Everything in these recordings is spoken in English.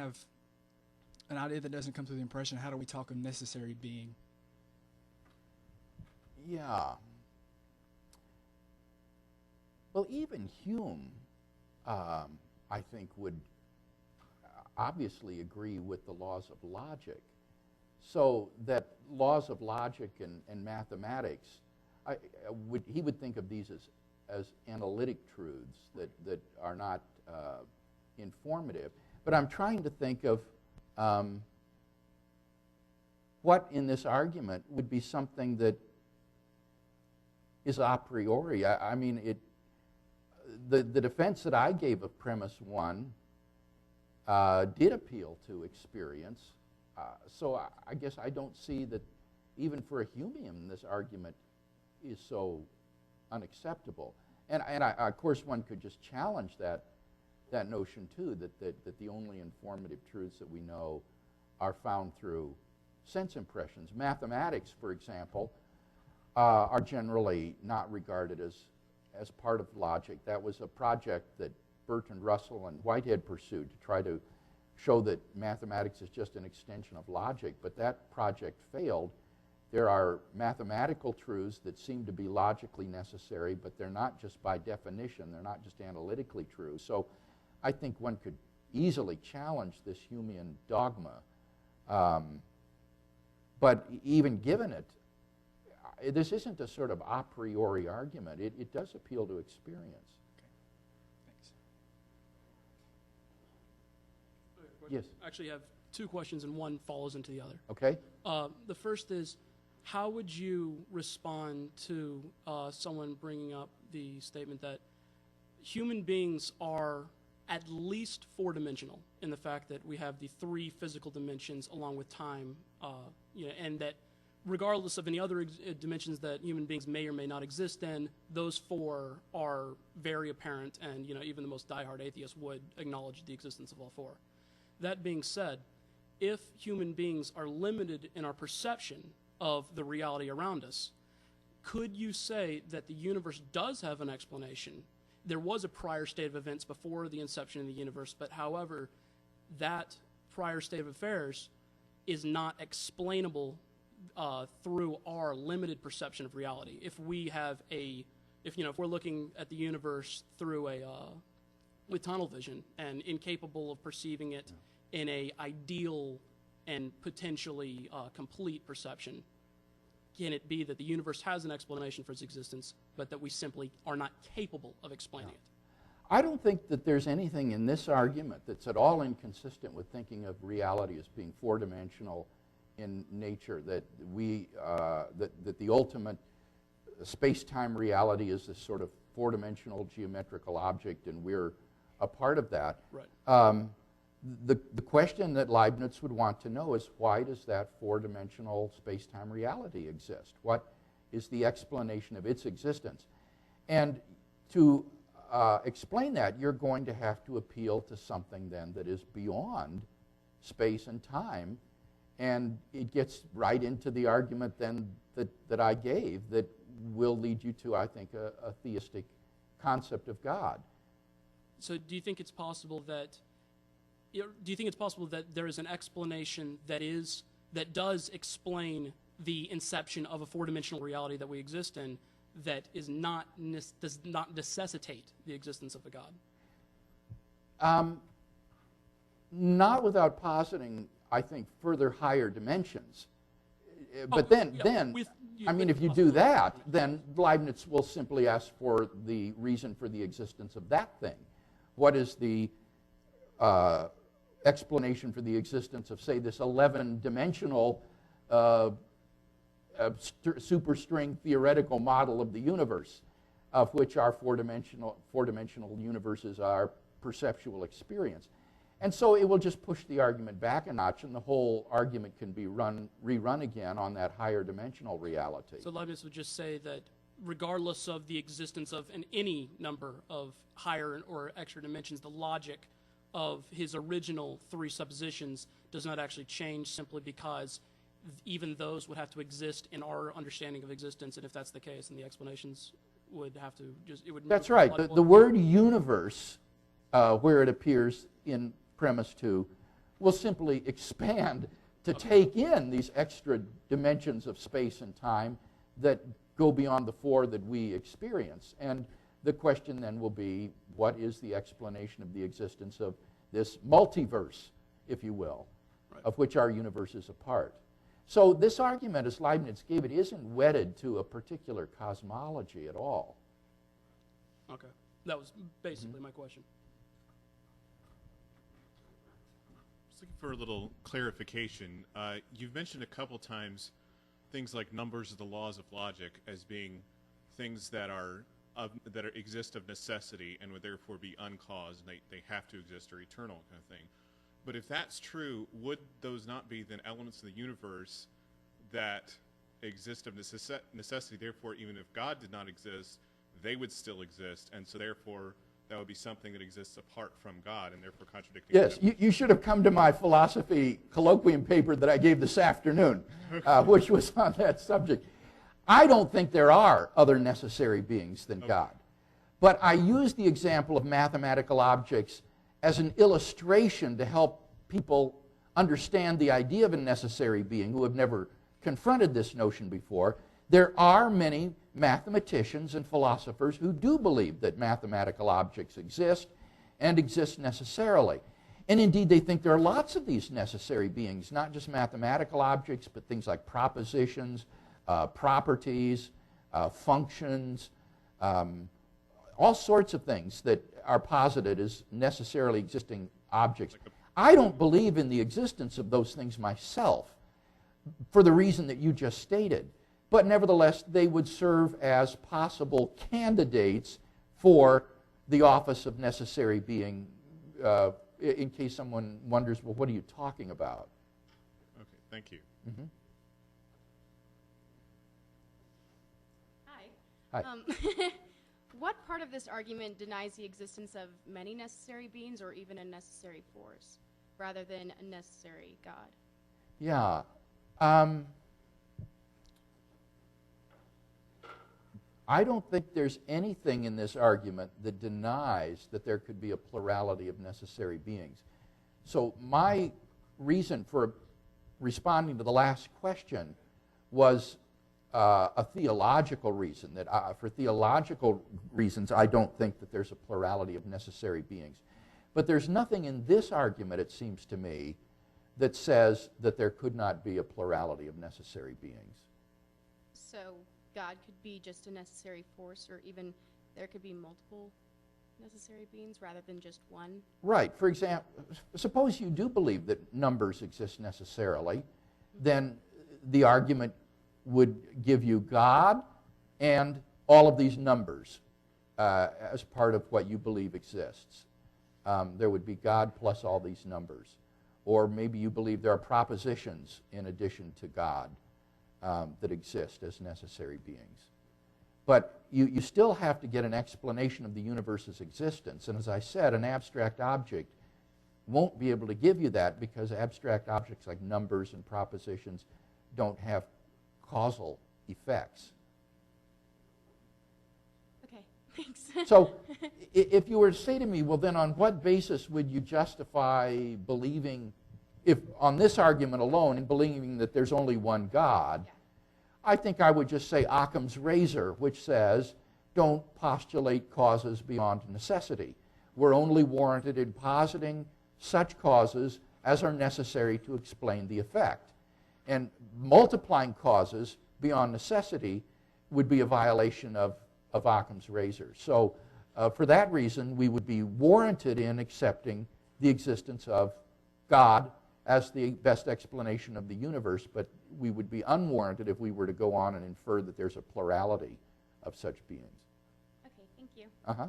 have an idea that doesn't come through the impression, how do we talk of necessary being? Yeah. Well, even Hume, I think, would obviously agree with the laws of logic. So that laws of logic and mathematics, he would think of these as analytic truths that are not informative. But I'm trying to think of what in this argument would be something that is a priori. I mean, the defense that I gave of premise one did appeal to experience. So I guess I don't see that even for a Humean this argument is so unacceptable. And of course one could just challenge that notion too, that the only informative truths that we know are found through sense impressions. Mathematics, for example, are generally not regarded as part of logic. That was a project that Bertrand Russell and Whitehead pursued to try to show that mathematics is just an extension of logic, but that project failed. There are mathematical truths that seem to be logically necessary, but they're not just by definition, they're not just analytically true. So I think one could easily challenge this Humean dogma. But even given it, this isn't a sort of a priori argument. It does appeal to experience. Yes. Actually, I have two questions, and one follows into the other. Okay. The first is, how would you respond to someone bringing up the statement that human beings are at least four-dimensional in the fact that we have the three physical dimensions along with time, and that regardless of any other dimensions that human beings may or may not exist in, those four are very apparent, and even the most diehard atheist would acknowledge the existence of all four. That being said, if human beings are limited in our perception of the reality around us, could you say that the universe does have an explanation? There was a prior state of events before the inception of the universe, but however, that prior state of affairs is not explainable through our limited perception of reality. If we have if we're looking at the universe through with tunnel vision and incapable of perceiving it in a ideal and potentially complete perception, can it be that the universe has an explanation for its existence, but that we simply are not capable of explaining it? I don't think that there's anything in this argument that's at all inconsistent with thinking of reality as being four-dimensional in nature, that that the ultimate space-time reality is this sort of four-dimensional geometrical object, and we're a part of that. Right. The question that Leibniz would want to know is, why does that four-dimensional space-time reality exist? What is the explanation of its existence? And to explain that, you're going to have to appeal to something then that is beyond space and time, and it gets right into the argument then that I gave that will lead you to, I think, a theistic concept of God. So do you think it's possible that there is an explanation that does explain the inception of a four-dimensional reality that we exist in, that does not necessitate the existence of a God? Not without positing, I think, further higher dimensions. But then, if you do that, then Leibniz will simply ask for the reason for the existence of that thing. What is the explanation for the existence of, say, this 11-dimensional superstring theoretical model of the universe, of which our four-dimensional universes are perceptual experience? And so it will just push the argument back a notch, and the whole argument can be rerun again on that higher dimensional reality. So Leibniz would just say that regardless of the existence of any number of higher or extra dimensions, the logic of his original three suppositions does not actually change, simply because even those would have to exist in our understanding of existence, and if that's the case, then the explanations would have to That's right. The word universe, where it appears in premise 2, will simply expand to take in these extra dimensions of space and time that go beyond the four that we experience. And the question then will be, what is the explanation of the existence of this multiverse, if you will, of which our universe is a part? So this argument, as Leibniz gave it, isn't wedded to a particular cosmology at all. Okay. That was basically my question. Just looking for a little clarification. You've mentioned a couple times things like numbers of the laws of logic as being things that exist of necessity and would therefore be uncaused, and they have to exist or eternal kind of thing. But if that's true, would those not be then elements of the universe that exist of necessity? Therefore, even if God did not exist, they would still exist, and so therefore that would be something that exists apart from God and therefore contradicting. Yes, you should have come to my philosophy colloquium paper that I gave this afternoon, which was on that subject. I don't think there are other necessary beings than God. But I use the example of mathematical objects as an illustration to help people understand the idea of a necessary being who have never confronted this notion before. There are many mathematicians and philosophers who do believe that mathematical objects exist and exist necessarily. And indeed, they think there are lots of these necessary beings, not just mathematical objects, but things like propositions, properties, functions, all sorts of things that are posited as necessarily existing objects. I don't believe in the existence of those things myself for the reason that you just stated. But nevertheless, they would serve as possible candidates for the office of necessary being, in case someone wonders, well, what are you talking about? Okay, thank you. Mm-hmm. Hi. What part of this argument denies the existence of many necessary beings or even a necessary force, rather than a necessary God? Yeah. I don't think there's anything in this argument that denies that there could be a plurality of necessary beings. So my reason for responding to the last question was a theological reason, that for theological reasons I don't think that there's a plurality of necessary beings. But there's nothing in this argument, it seems to me, that says that there could not be a plurality of necessary beings. So God could be just a necessary force, or even there could be multiple necessary beings rather than just one? Right. For example, suppose you do believe that numbers exist necessarily, then the argument would give you God and all of these numbers as part of what you believe exists. There would be God plus all these numbers. Or maybe you believe there are propositions in addition to God that exist as necessary beings. But you still have to get an explanation of the universe's existence. And as I said, an abstract object won't be able to give you that because abstract objects like numbers and propositions don't have causal effects. Okay, thanks. So if you were to say to me, well, then on what basis would you justify believing, if on this argument alone, in believing that there's only one God, I think I would just say Occam's razor, which says, don't postulate causes beyond necessity. We're only warranted in positing such causes as are necessary to explain the effect. And multiplying causes beyond necessity would be a violation of Occam's razor. So for that reason, we would be warranted in accepting the existence of God as the best explanation of the universe, but we would be unwarranted if we were to go on and infer that there's a plurality of such beings. Okay, thank you. Uh-huh.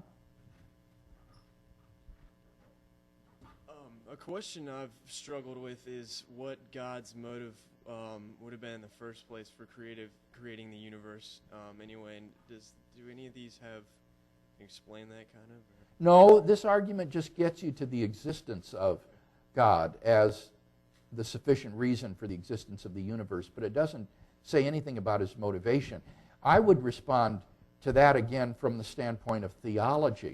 A question I've struggled with is what God's motive would have been in the first place for creating the universe anyway. And do any of these explain that kind of? Or? No, this argument just gets you to the existence of God as the sufficient reason for the existence of the universe, but it doesn't say anything about his motivation. I would respond to that again from the standpoint of theology.